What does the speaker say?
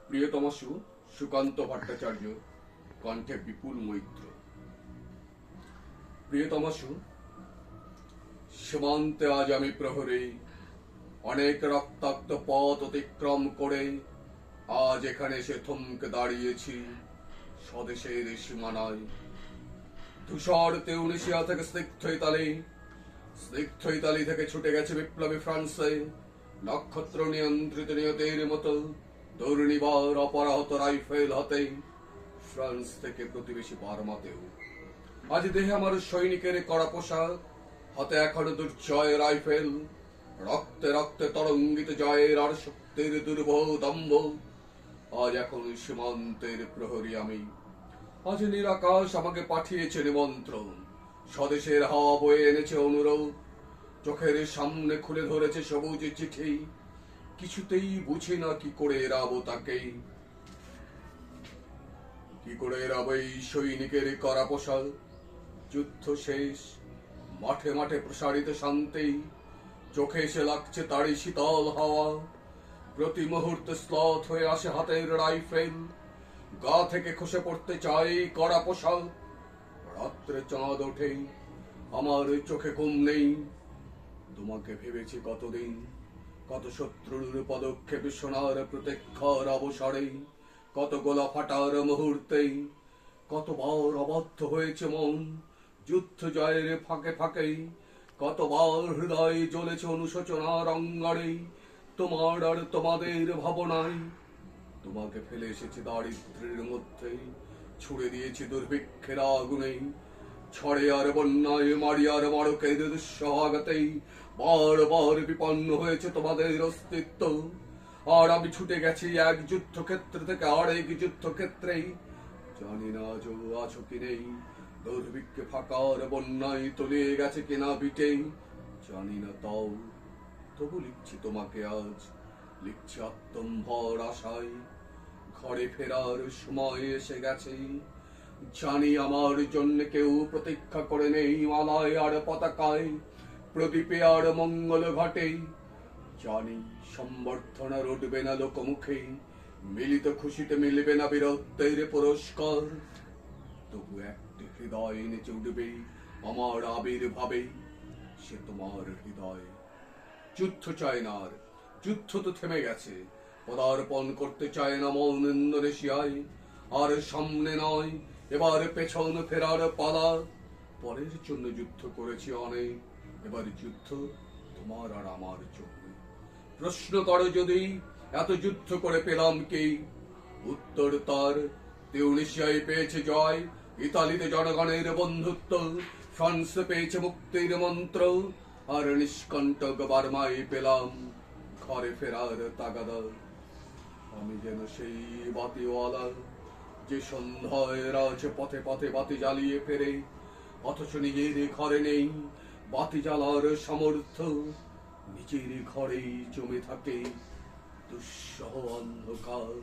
প্রিয়তমসু সুকান্ত ভট্টাচার্য, কণ্ঠে বিপুল মৈত্র। প্রিয়তমসু, সীমান্তে আজ আমি প্রহরী, অনেক রক্তাক্ত পথ অতিক্রম করে আজ এখানে এসে থমকে দাঁড়িয়েছি স্বদেশের সীমানায়। ধূসর তিউনিসিয়া থেকে স্নিগ্ধ ইতালি থেকে ছুটে গেছে বিপ্লবী ফ্রান্সে, নক্ষত্র নিয়ন্ত্রিত নিয়তির মতো দুর্নিবার অপরাহত রাইফেল হাতে ফ্রান্স থেকে প্রতিবেশী বার্মাতেও। আজ দেহে আমার সৈনিকের কড়া পোশাক, হাতে এখনো দুর্জয় রাইফেল, রক্তে রক্তে তরঙ্গিত জয়ের আর শক্তির দুর্বহ দম্ভ। আজ এখন সীমান্তের প্রহরী আমি। আজ নিরাকাশ আমাকে পাঠিয়েছে নিমন্ত্রণ, স্বদেশের হাওয়া বয়ে এনেছে অনুরোধ, চোখের সামনে খুলে ধরেছে সবুজ চিঠি। কিছুতেই বুঝি না কি করে এড়াবো তাকে, কি করে এড়াবো এই সৈনিকের কড়া পোশাক। যুদ্ধ শেষ, মাঠে মাঠে প্রসারিত শান্তি, চোখে এসে লাগছে তারই শীতল হাওয়া। প্রতি মুহূর্তে স্লথ হয়ে আসে হাতের রাইফেল, গা থেকে খসে পড়তে চাই কড়া পোশাক। রাত্রে চাঁদ ওঠে, আমার চোখে ঘুম নেই। তোমাকে ভেবেছি কতদিন, কত শত্রুর পদক্ষেপে সোনার প্রতীক্ষার অবসরে, কত গোলা ফাটার মুহূর্তে, কতবার অবাধ্য হয়েছে মন যুদ্ধ জয়ের ফাঁকে ফাঁকে, কতবার হৃদয় জ্বলেছে অনুশোচনার অঙ্গারে তোমার আর তোমাদের ভাবনায়। তোমাকে ফেলে এসেছি দারিদ্র্যের মধ্যে, ছুড়ে দিয়েছি দুর্ভিক্ষের আগুনে, ঝড়ে আর বন্যায় মারিয়ার মারকের দুঃসহাগতেই বারবার বিপন্ন হয়েছে তোমাদের অস্তিত্ব। আর আমি ছুটে গেছি এক যুদ্ধক্ষেত্র থেকে আরেক যুদ্ধক্ষেত্রে, জানি না আজও আছো কি নেই, দুর্ভিক্ষে ফাঁকার বন্যায় তলিয়ে গেছে কিনা বিটে, জানি না তাও। তবু লিখছি তোমাকে আজ, লিখছি আত্মম্ভর আশায়। ঘরে ফেরার সময় এসে গেছে, জানি আমার জন্য কেউ প্রতীক্ষা করে নেই মালায় আর পতাকায়, প্রদীপে আর মঙ্গল ঘটে। জানি সম্বর্ধনা উঠবে না লোকমুখে, মিলিত খুশিতে মিলবে না বীরত্বের পুরস্কার। তবু একটি হৃদয় নেচে উঠবে আমার আবির্ভাবে, সে তোমার হৃদয়। যুদ্ধ চায় না আর, যুদ্ধ তো থেমে গেছে, পদার্পণ করতে চায় না মন ইন্দোনেশিয়ায়। আর সামনে নয়, এবার পেছন ফেরার পালা। পরের জন্য যুদ্ধ করেছি অনেক, এবার যুদ্ধ তোমার আর আমার জন্য। প্রশ্ন করো যদি এত যুদ্ধ করে পেলাম কি, উত্তর তার তিউনিসিয়ায় পেয়েছে জয়, ইতালিতে জনগণের বন্ধুত্ব, ফ্রান্সে পেয়েছে মুক্তির মন্ত্র, আর নিষ্কণ্টক বার্মায় পেলাম ঘরে ফেরার তাগাদা। আমি যেন সেই বাতিওয়ালা, যে সন্ধ্যায় রাজ পথে পথে বাতি জ্বালিয়ে ফেরে, অথচ নিজের ঘরে নেই বাতি জ্বালার সামর্থ্য। নিজের ঘরেই জমে থাকে দুঃসহ অন্ধকার।